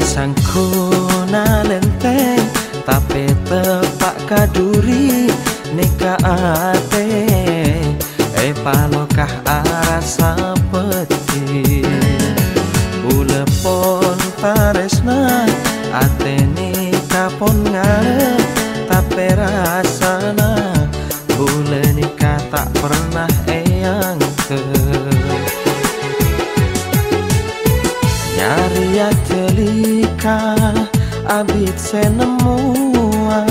Sangkuna lenteng tapi tepak kaduri nika ate palokah arasa peti bulepon taresna ate nika pon ngarep tapi rasana bule nika tak pernah eyang ke nyari ya telika abit senemua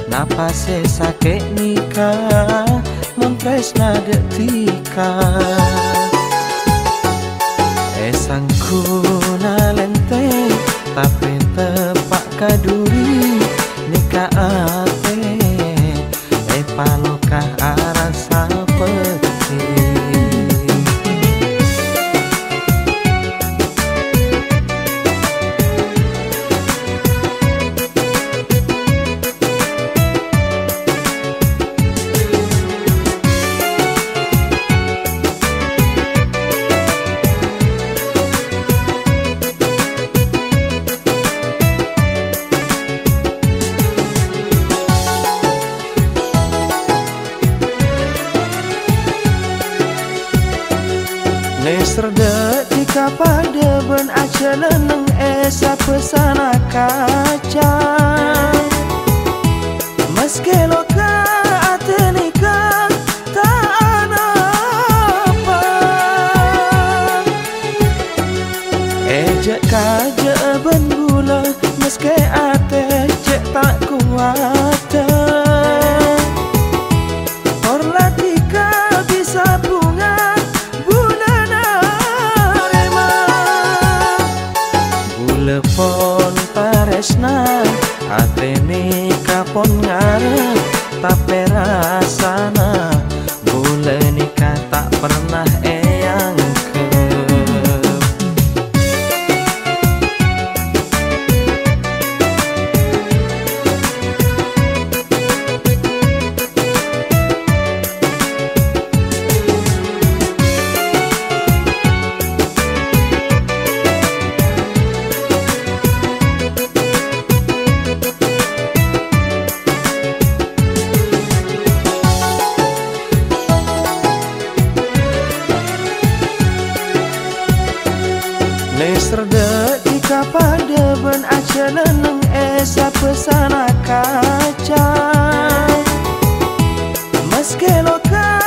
napa se sakit nikah mentresna detika sangkuna lenteng tapi tepak kaduri nikah ate palokah arasa peti Nesrda tika pada ben aja leneng esa pesana kaca meski loka ate nikah tak ada apa ejek kaja ben gula meski ate cek tak kuat orla tika bisa bunga telepon taresna ate nikah pon ngarep tapi rasana bule nikah tak pernah eyang ke Nesrda tika pada ben aja leneng esa pesana kaca meski loka